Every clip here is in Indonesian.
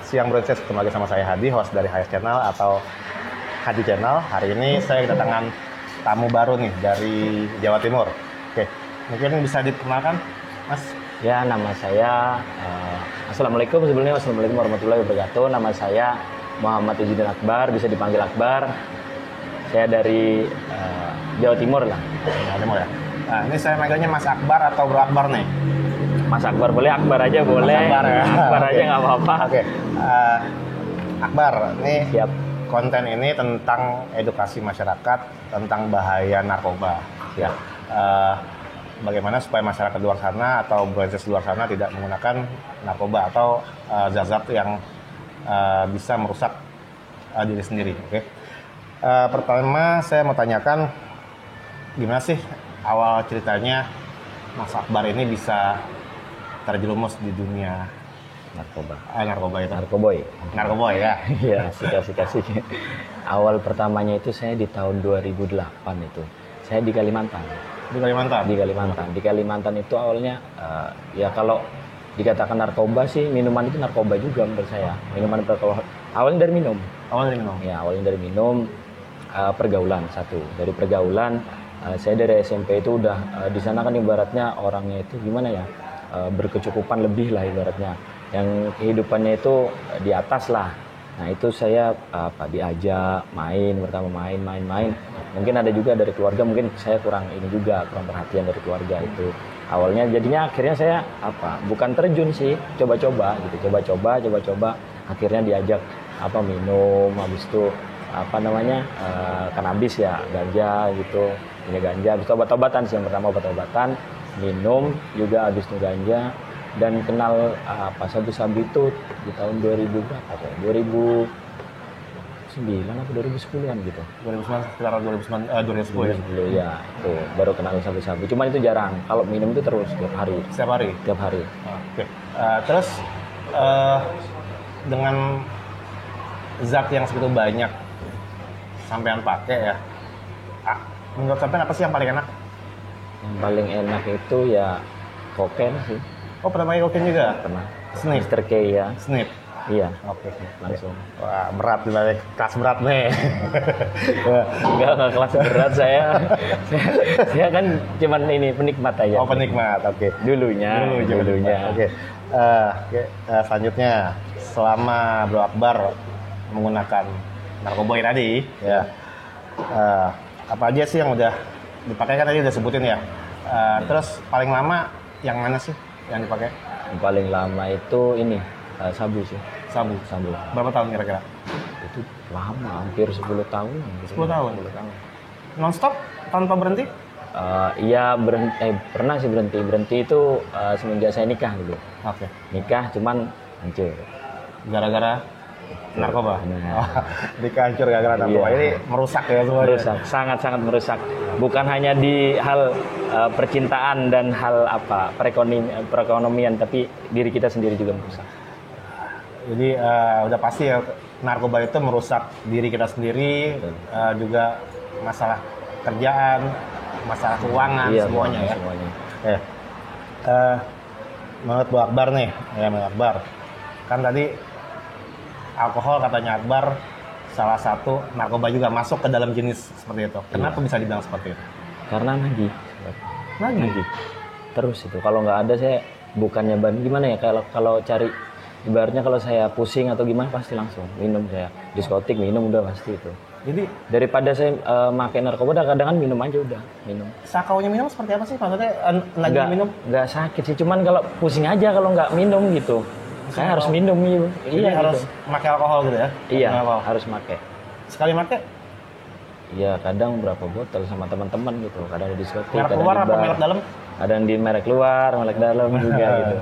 Siang Brownsers, ketemu lagi sama saya Hadi, host dari HS Channel atau Hadi Channel. Hari ini saya kedatangan tamu baru nih dari Jawa Timur. Oke, mungkin bisa diperkenalkan, Mas? Ya, nama saya Assalamualaikum sebelumnya. Assalamualaikum warahmatullahi wabarakatuh. Nama saya Muhammad Izzuddin Akbar, bisa dipanggil Akbar. Saya dari Jawa Timur lah. Jawa Timur ya. Nah, ini saya manggilnya Mas Akbar atau Bro Akbar nih? Mas Akbar boleh, Akbar aja boleh. Mas Akbar, ya? Akbar aja nggak apa-apa. Oke. Akbar, nih Siap. konten ini tentang edukasi masyarakat tentang bahaya narkoba. Ya. Bagaimana supaya masyarakat luar sana atau Brownsers luar sana tidak menggunakan narkoba atau zat-zat yang bisa merusak diri sendiri. Oke. Pertama saya mau tanyakan gimana sih awal ceritanya Mas Akbar ini bisa terjerumus di dunia Narkoba. Narkoba itu. Narkoboy ya. Iya, kasih. Awal pertamanya itu saya di tahun 2008 itu. Saya di Kalimantan. Di Kalimantan. Di Kalimantan itu awalnya ya kalau dikatakan narkoba sih, minuman itu narkoba juga menurut saya. Minuman beralkohol. Awalnya dari minum. Ya, awalnya dari minum. Pergaulan satu. Dari pergaulan saya dari SMP itu udah di sana kan ibaratnya orangnya itu gimana ya? Berkecukupan lebih lah ibaratnya. Yang kehidupannya itu di atas lah. Nah, itu saya diajak main. Mungkin ada juga dari keluarga, mungkin saya kurang perhatian dari keluarga itu. Awalnya jadinya akhirnya saya bukan terjun sih, coba-coba. Akhirnya diajak minum, habis itu kanabis ya, ganja gitu. Ini ganja, habis itu obat-obatan sih, yang pertama obat-obatan, minum juga habis itu ganja. Dan kenal sabu-sabu itu di tahun 2000 berapa ya? 2009 atau 2010-an gitu. 2010 ya, itu baru kenal sabu-sabu. Cuman itu jarang. Kalau minum itu terus tiap hari. Tiap hari. Oke. Terus dengan zat yang segitu banyak sampean pakai ya. Menurut sampean apa sih yang paling enak? Yang paling enak itu ya kokain sih. Oh, pernah pakai kokain juga? Pernah. Snip. Mr. K ya. Snip. Iya. Oke. Langsung. Wah, berat nih, kelas berat nih. Enggak kelas berat saya. Saya kan cuman ini penikmat aja. Oh, penikmat. Oke. Dulunya. Oke. Selanjutnya, selama Bro Akbar menggunakan narkoboy tadi, ya. Apa aja sih yang udah dipakai, kan tadi udah sebutin ya. Terus paling lama yang mana sih yang dipakai? Yang paling lama itu ini sabu sih. Sabu. Berapa tahun kira-kira? Itu lama, hampir 10 tahun. 10 tahun. Non-stop tanpa berhenti? Iya, pernah sih berhenti. Berhenti itu semenjak saya nikah dulu. Oke. Nikah cuman hancur. Gara-gara narkoba. Nah. Nikah hancur gara-gara narkoba. Iya. Ini merusak ya semuanya. Merusak, sangat merusak. Bukan hanya di hal percintaan dan hal perekonomian, tapi diri kita sendiri juga merusak. Jadi udah pasti ya, narkoba itu merusak diri kita sendiri, juga masalah kerjaan, masalah keuangan, iya, semuanya ya. Semuanya. Menurut Bu Akbar nih, menurut Akbar, kan tadi alkohol katanya Akbar salah satu narkoba juga masuk ke dalam jenis seperti itu. Kenapa bisa dibilang seperti itu? Karena nagih. Nagih. Terus itu kalau nggak ada saya bukannya gimana ya, kalau cari ibaratnya kalau saya pusing atau gimana pasti langsung minum, saya diskotik minum udah pasti itu. Jadi daripada saya pakai narkoba, kadang kan minum aja udah minum. Sakaunya minum seperti apa sih? Maksudnya lagi minum? Nggak sakit sih, cuman kalau pusing aja kalau nggak minum gitu. Saya harus minum gitu. Iya, harus pakai alkohol gitu ya? Iya, harus pakai. Sekali pakai? Iya, kadang berapa botol sama teman-teman gitu. Kadang di diskotik, merek luar apa merek dalam? Ada yang di merek luar, merek dalam juga gitu.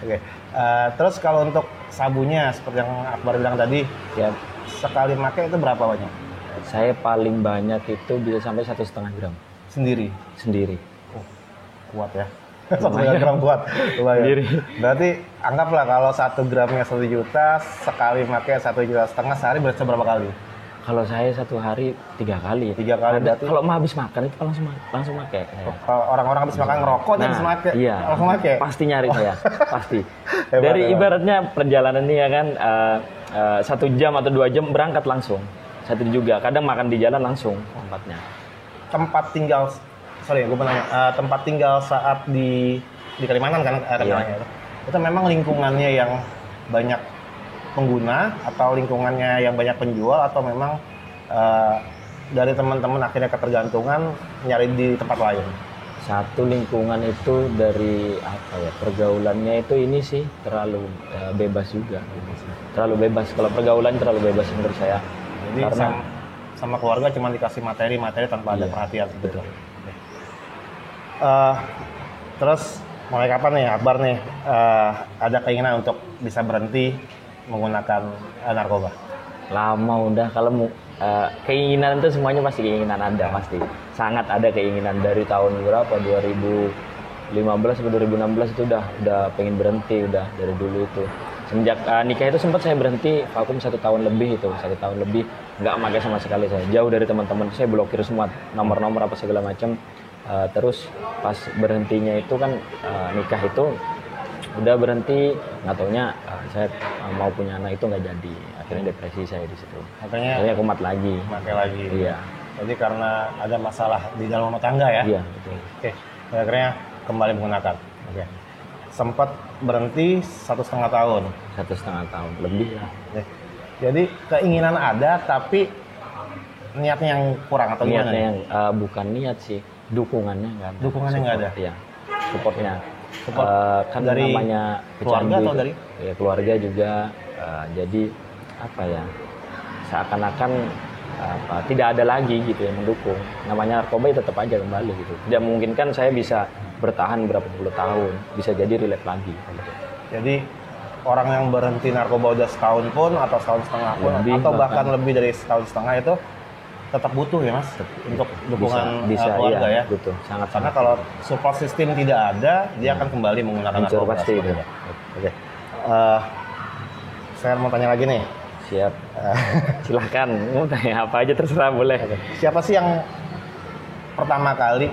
Oke. Terus kalau untuk sabunya seperti yang Akbar bilang tadi, ya sekali pakai itu berapa banyak? Saya paling banyak itu bisa sampai 1,5 gram. Sendiri? Kuat ya. 1,5 gram kuat. Sendiri. Berarti anggaplah kalau 1 gramnya 1 juta, sekali pakai 1,5 juta sehari berarti berapa kali? Kalau saya satu hari 3 kali. 3 kali Ada, berarti? kalau mau habis makan itu langsung pakai. Saya. Kalau orang-orang habis makan ngerokok dan Iya, langsung pakai. pasti nyari saya, pasti. Hebat, Dari hebat. ibaratnya perjalanan ini ya kan 1 jam atau 2 jam berangkat langsung. Satu juga, kadang makan di jalan langsung tempatnya. Tempat tinggal, sorry, gue mau nanya, tempat tinggal saat di Kalimantan kan, rencananya itu memang lingkungannya yang banyak pengguna atau lingkungannya yang banyak penjual atau memang dari teman-teman akhirnya ketergantungan nyari di tempat lain? Satu lingkungan itu dari apa ya, pergaulannya itu ini sih terlalu bebas juga. Terlalu bebas, kalau pergaulan terlalu bebas menurut saya. Jadi sama keluarga cuma dikasih materi-materi tanpa ada perhatian. Betul. Terus mulai kapan nih Akbar nih ada keinginan untuk bisa berhenti menggunakan narkoba? Lama udah, kalau keinginan itu semuanya pasti keinginan ada, pasti sangat ada keinginan dari tahun berapa, 2015 atau 2016 itu udah pengen berhenti, udah dari dulu itu. Semenjak nikah itu sempat saya berhenti vakum 1 tahun lebih, itu 1 tahun lebih nggak pakai sama sekali, saya jauh dari teman-teman, saya blokir semua nomor-nomor apa segala macam. Terus pas berhentinya itu kan nikah itu udah berhenti, nggak taunya saya mau punya anak itu nggak jadi, akhirnya depresi saya di situ. Akhirnya kumat lagi. Pakai lagi. Iya. Jadi karena ada masalah di dalam rumah tangga ya. Iya betul. Oke. Akhirnya kembali menggunakan. Oke. Sempat berhenti 1,5 tahun. 1,5 tahun lebih lah. Oke. Jadi keinginan ada tapi niatnya yang kurang atau gimana? Niatnya yang bukan niat sih, dukungannya nggak ada. Dukungannya nggak ada. Iya. Supportnya. Support Kan dari namanya keluarga pecandu, atau dari? ya, keluarga juga. Jadi apa ya, seakan-akan tidak ada lagi gitu yang mendukung. Namanya narkoba ya tetap aja kembali gitu. Tidak memungkinkan saya bisa bertahan berapa puluh tahun, bisa jadi relate lagi gitu. Jadi orang yang berhenti narkoba udah setahun pun atau setahun setengah pun Lebih, atau bahkan lebih dari setahun setengah itu tetap butuh ya Mas untuk dukungan bisa keluarga iya, ya. betul, sangat. Karena kalau support system tidak ada, dia akan kembali menggunakan hancur narkoba. pasti itu. Oke. Saya mau tanya lagi nih. Siap. Silahkan, mau tanya apa aja terserah, boleh. Siapa sih yang pertama kali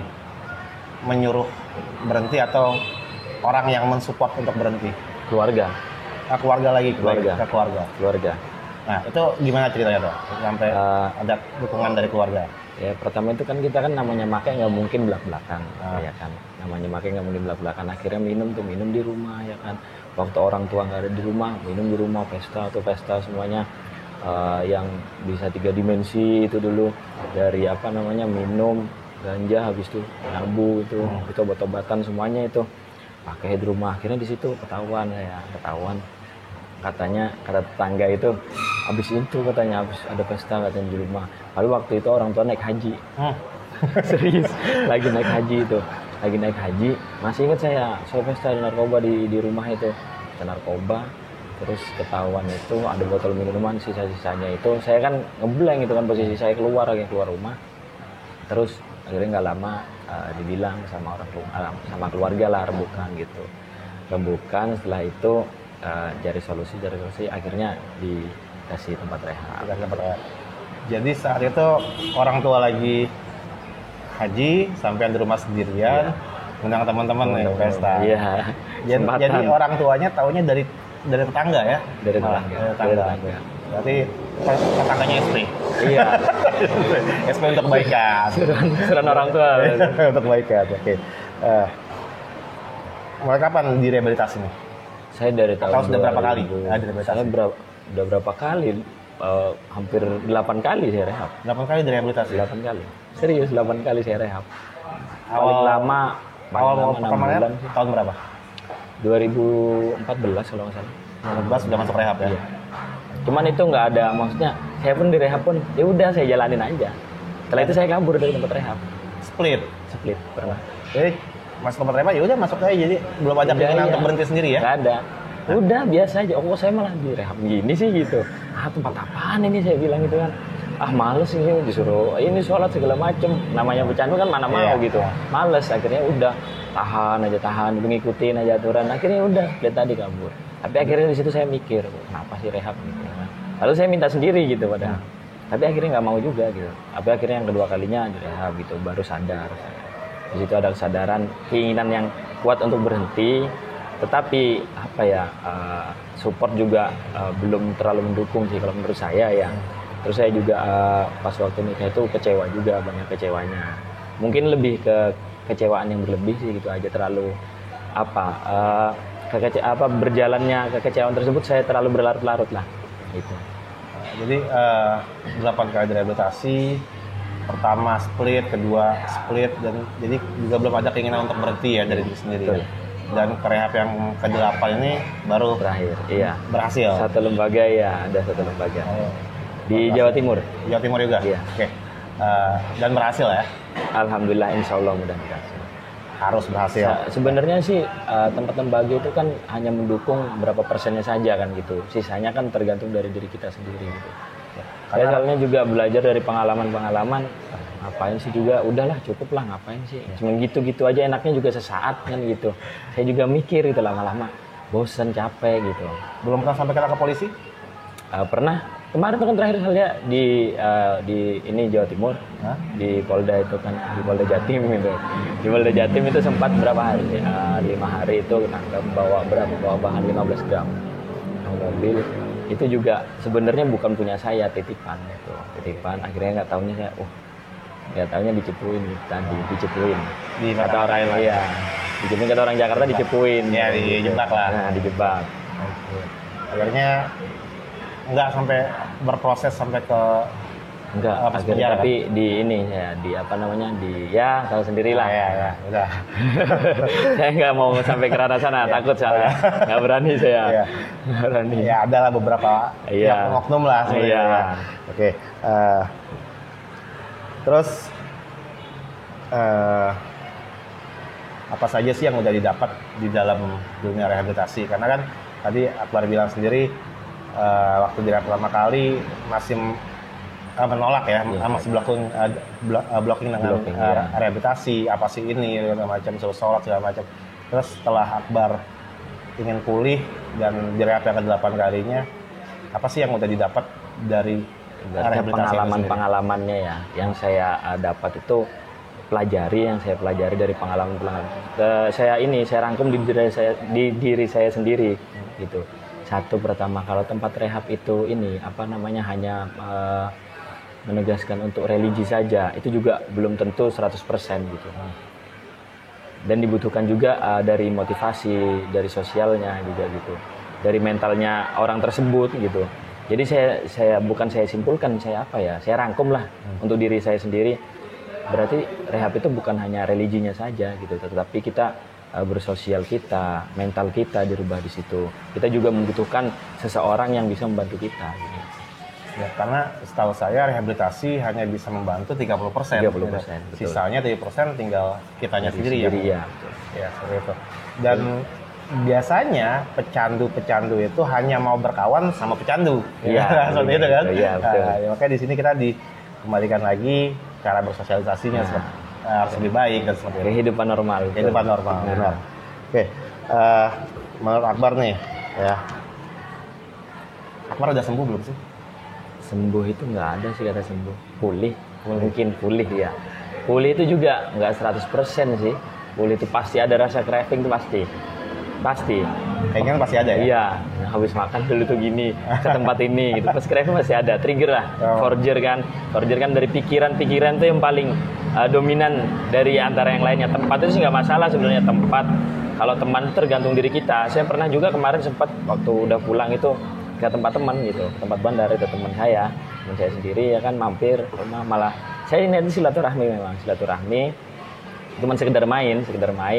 menyuruh berhenti atau orang yang mensupport untuk berhenti? Keluarga. Keluarga lagi, Keluarga. ke keluarga. Keluarga. Nah, itu gimana ceritanya tuh? Sampai ada dukungan dari keluarga. Ya, pertama itu kan kita kan namanya makai nggak mungkin belak-belakan, ya kan. Namanya makai nggak mungkin belak-belakan. Akhirnya minum di rumah, ya kan. Waktu orang tua nggak ada di rumah, minum di rumah, pesta semuanya yang bisa 3 dimensi itu dulu, dari apa namanya, minum, ganja, habis itu nyabu itu obat-obatan semuanya itu pakai di rumah. Akhirnya di situ ketahuan, katanya, kata tetangga itu habis itu katanya habis ada pesta katanya di rumah. Lalu waktu itu orang tua naik haji. Serius, lagi naik haji, masih ingat saya pesta di narkoba di rumah itu, pesta narkoba. Terus ketahuan itu ada botol minuman, sisa-sisanya itu saya kan ngeblank itu kan, posisi saya keluar rumah. Terus akhirnya nggak lama dibilang sama sama keluarga lah, rembukan. Setelah itu cari solusi, akhirnya dikasih tempat rehab. Jadi saat itu orang tua lagi haji, sampai di rumah sendirian, undang teman-teman nih pesta. Iya. Jadi orang tuanya taunya dari tetangga ya? Dari tetangga. Berarti tetangganya SP. Iya. SP untuk kebaikan. Suran orang tua. Untuk kebaikan. Oke. Mulai kapan direhabilitasi nih? Saya dari tahun. Atau sudah berapa kali? Saya udah berapa kali? Hampir 8 kali saya rehab. 8 kali direhabilitasi? 8 kali. Serius, 8 kali saya rehab. Paling lama pertama tahun berapa? 2014 kalau nggak salah. 2014 sudah masuk rehab ya? Iya. Cuman itu nggak ada, maksudnya saya pun di rehab pun ya udah saya jalanin aja. Setelah itu saya kabur dari tempat rehab. Split pernah. Jadi masuk tempat rehab ya udah masuk aja, jadi belum ada keinginan untuk berhenti sendiri ya? Nggak ada. Udah biasa aja. Oh, saya malah di rehab gini sih gitu. Tempat apaan ini, saya bilang gitu kan. Males ini, disuruh ini sholat segala macem. Namanya pecandu kan mana mau gitu. Males, akhirnya udah tahan, mengikutin aja aturan. Akhirnya udah, lihat tadi kabur. Tapi akhirnya di situ saya mikir, kenapa sih rehab gitu. Lalu saya minta sendiri gitu padahal. Tapi akhirnya nggak mau juga gitu. Tapi akhirnya yang kedua kalinya direhab gitu, baru sadar. Di situ ada kesadaran, keinginan yang kuat untuk berhenti. Tetapi apa ya, support juga belum terlalu mendukung sih kalau menurut saya ya. Terus saya juga pas waktu nikah itu kecewa juga, banyak kecewanya. Mungkin lebih ke kecewaan yang berlebih sih gitu aja, terlalu berjalannya kekecewaan tersebut saya terlalu berlarut-larut lah gitu. Jadi 8 kali direhabilitasi, pertama split, kedua split, dan jadi juga belum ada keinginan untuk berhenti ya dari diri sendiri. Betul. Dan rehab yang ke-8 ini baru Terakhir, iya. berhasil. Satu lembaga ya, ada satu lembaga. Di Jawa Timur. Jawa Timur juga? Iya. Oke. Dan berhasil ya? Alhamdulillah, insya Allah mudah berhasil. Harus berhasil. Sebenarnya sih tempat lembaga itu kan hanya mendukung berapa persennya saja kan gitu. Sisanya kan tergantung dari diri kita sendiri gitu. Saya soalnya juga belajar dari pengalaman-pengalaman. Ngapain sih juga, udahlah cukup lah, ngapain sih. Cuma gitu-gitu aja, enaknya juga sesaat kan gitu. Saya juga mikir gitu lama-lama, bosan, capek gitu. Belum pernah sampai ke polisi? Pernah. Kemarin tuh kan terakhir saya di ini Jawa Timur. Hah? Di Polda itu kan, di Polda Jatim gitu. Di Polda Jatim itu sempat berapa hari? 5 hari itu nangkap bawa bahan 15 gram mobil. Itu juga sebenarnya bukan punya saya, titipan gitu. Titipan, akhirnya nggak tahunya saya, nggak tahunya dicepuin gitu, tadi dicepuin. Kata orang iya, dicepuin, kata orang Jakarta dicepuin. Ya, dijebak lah. Nah, dijebak. Akhirnya nggak sampai berproses sampai ke enggak akhirnya, tapi di ini ya, di apa namanya, di ya tahu sendirilah ya udah. Saya nggak mau sampai ke ranah sana, takut soalnya nggak berani saya. Nggak berani ya, ada lah beberapa oknum lah sebenarnya. Oke. Terus apa saja sih yang udah didapat di dalam dunia rehabilitasi? Karena kan tadi Akbar bilang sendiri waktu direhab pertama kali masih menolak ya, masih blocking dengan rehabilitasi, apa sih ini, segala macam, suruh sholat segala macam. Terus setelah Akbar ingin pulih dan direhab yang ke-8 kalinya, apa sih yang udah didapat dari rehabilitasi? Pengalamannya ya, yang saya dapat itu yang saya pelajari dari pengalaman. Saya rangkum di diri saya sendiri gitu. Satu, pertama, kalau tempat rehab itu hanya menegaskan untuk religi saja, itu juga belum tentu 100% gitu. Dan dibutuhkan juga dari motivasi, dari sosialnya juga gitu, dari mentalnya orang tersebut gitu. Jadi saya simpulkan, saya rangkum lah untuk diri saya sendiri. Berarti rehab itu bukan hanya religinya saja gitu, tetapi kita bersosial kita, mental kita dirubah di situ. Kita juga membutuhkan seseorang yang bisa membantu kita. Gitu. Ya, karena setahu saya rehabilitasi hanya bisa membantu 30%. 30%. Sisanya 30% tinggal kitanya sendiri ya. Ya, seperti itu. Dan biasanya pecandu itu hanya mau berkawan sama pecandu. Iya, seperti itu kan? Iya, betul. Makanya di sini kita dikembalikan lagi cara bersosialisasinya harus lebih baik dan seperti itu. Kehidupan normal. Benar. Oke, menurut Akbar nih, ya, Akbar udah sembuh belum sih? Sembuh itu nggak ada sih kata sembuh. Pulih. Mungkin pulih ya. Pulih itu juga nggak 100% sih. Pulih itu pasti ada rasa craving, itu pasti. Kayaknya pasti ada ya? Iya, habis makan dulu tuh gini, ke tempat ini gitu. Pas craving masih ada, trigger lah. Forger kan dari pikiran tuh yang paling dominan dari antara yang lainnya. Tempat itu sih nggak masalah sebenarnya, tempat. Kalau teman tergantung diri kita. Saya pernah juga kemarin sempat waktu udah pulang itu ke tempat teman gitu, tempat bandar itu teman saya sendiri ya kan, mampir rumah, malah saya ini silaturahmi, cuman sekedar main,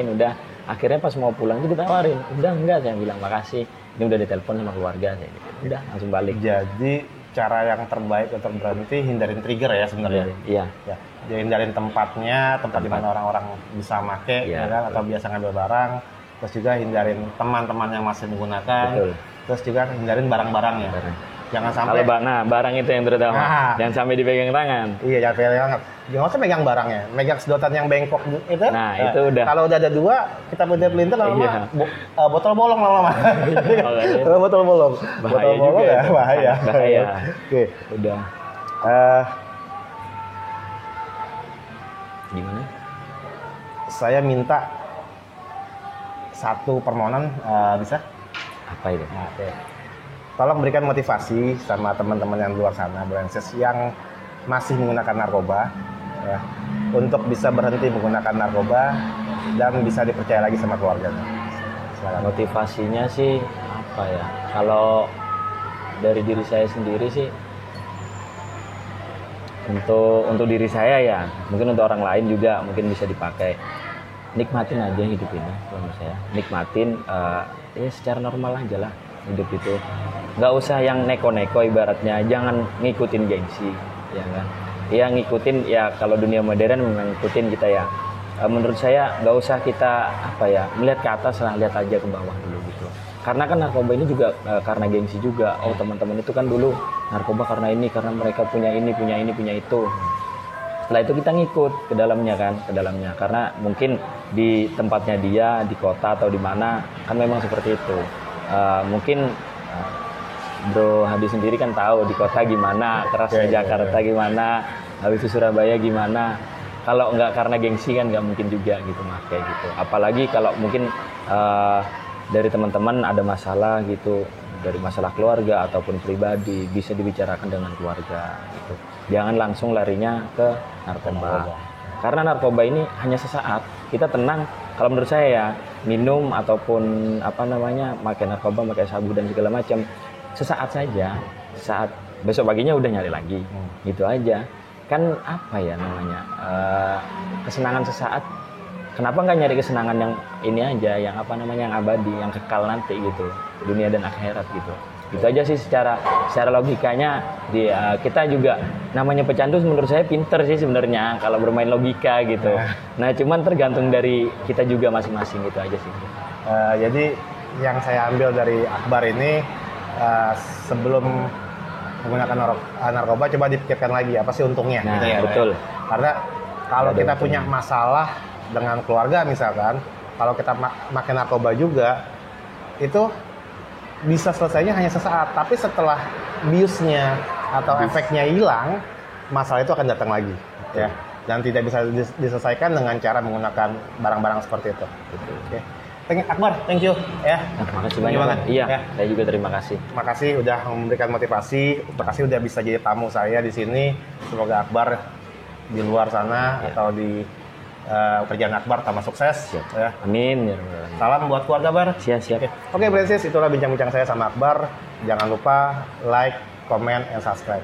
udah. Akhirnya pas mau pulang itu ditawarin, udah enggak, saya bilang makasih, ini udah ditelepon sama keluarga, saya gitu. Udah langsung balik. Jadi cara yang terbaik untuk berhenti, hindarin trigger ya sebenarnya. Iya. Ya. Jadi hindarin tempat di mana orang-orang bisa make, ya kan, atau biasa ngambil barang. Terus juga hindarin teman-teman yang masih menggunakan. Betul. Terus juga hindarin barang-barangnya. Jangan sampai. Kalau barang itu yang terutama. Jangan sampai dipegang tangan. Iya, jangan pegang tangan. Jangan usah megang barangnya. Megang sedotan yang bengkok itu. Nah, itu udah. Kalau udah ada 2, kita pelintir lama-lama. Botol bolong lama-lama. Botol bolong. Bahaya juga. Ya, bahaya. Bahaya. Oke. Udah. Eh, Gimana? saya minta satu permohonan, bisa? Apa itu? Nah, oke. Tolong berikan motivasi sama teman-teman yang di luar sana, Branches yang masih menggunakan narkoba, ya, untuk bisa berhenti menggunakan narkoba dan bisa dipercaya lagi sama keluarganya. Silakan. Motivasinya sih apa ya? Kalau dari diri saya sendiri sih, untuk diri saya ya, mungkin untuk orang lain juga mungkin bisa dipakai. Nikmatin aja hidup ini, kalau menurut saya. Nikmatin, ya secara normal aja lah hidup itu. Nggak usah yang neko-neko ibaratnya, jangan ngikutin gengsi, ya kan? Ya ngikutin, ya kalau dunia modern memang ngikutin kita ya. Menurut saya nggak usah kita apa ya, melihat ke atas lah, lihat aja ke bawah dulu gitu. Karena kan narkoba ini juga karena gengsi juga. Oh teman-teman itu kan dulu narkoba karena ini, karena mereka punya ini, punya itu. Setelah itu kita ngikut ke dalamnya kan, ke dalamnya. Karena mungkin di tempatnya dia, di kota atau di mana, kan memang seperti itu. Mungkin Bro Hadi sendiri kan tahu di kota gimana, kerasnya Jakarta gimana, habis itu Surabaya gimana. Kalau nggak karena gengsi kan nggak mungkin juga gitu pakai gitu. Apalagi kalau mungkin dari teman-teman ada masalah gitu, dari masalah keluarga ataupun pribadi, bisa dibicarakan dengan keluarga gitu. Jangan langsung larinya ke narkoba. Karena narkoba ini hanya sesaat. Kita tenang, kalau menurut saya ya, minum ataupun apa namanya, pakai narkoba, pakai sabu dan segala macam, sesaat saja. Saat besok paginya udah nyari lagi. Gitu aja. Kan apa ya namanya? Kesenangan sesaat. Kenapa nggak nyari kesenangan yang ini aja, yang apa namanya, yang abadi, yang kekal nanti gitu, dunia dan akhirat gitu. Itu aja sih secara logikanya. Kita juga namanya pecandu menurut saya pinter sih sebenarnya kalau bermain logika gitu. Nah cuman tergantung dari kita juga masing-masing gitu aja sih. Jadi yang saya ambil dari Akbar ini, sebelum menggunakan narkoba, coba dipikirkan lagi apa sih untungnya. Nah gitu ya, betul. Karena kalau Ada kita untungnya. punya masalah dengan keluarga misalkan, kalau kita makan narkoba juga, itu bisa selesainya hanya sesaat, tapi setelah biusnya atau efeknya hilang, masalah itu akan datang lagi, ya, dan tidak bisa diselesaikan dengan cara menggunakan barang-barang seperti itu. Oke. Akbar, thank you, ya. Nah, makasih banyak. Iya, ya. saya juga terima kasih. Makasih udah memberikan motivasi, makasih udah bisa jadi tamu saya di sini. Semoga Akbar di luar sana atau di kerjaan Akbar tambah sukses. Ya. Amin. Ya. Salam buat keluarga Bar. Siap. Oke, Branches, itulah bincang-bincang saya sama Akbar. Jangan lupa like, comment, and subscribe.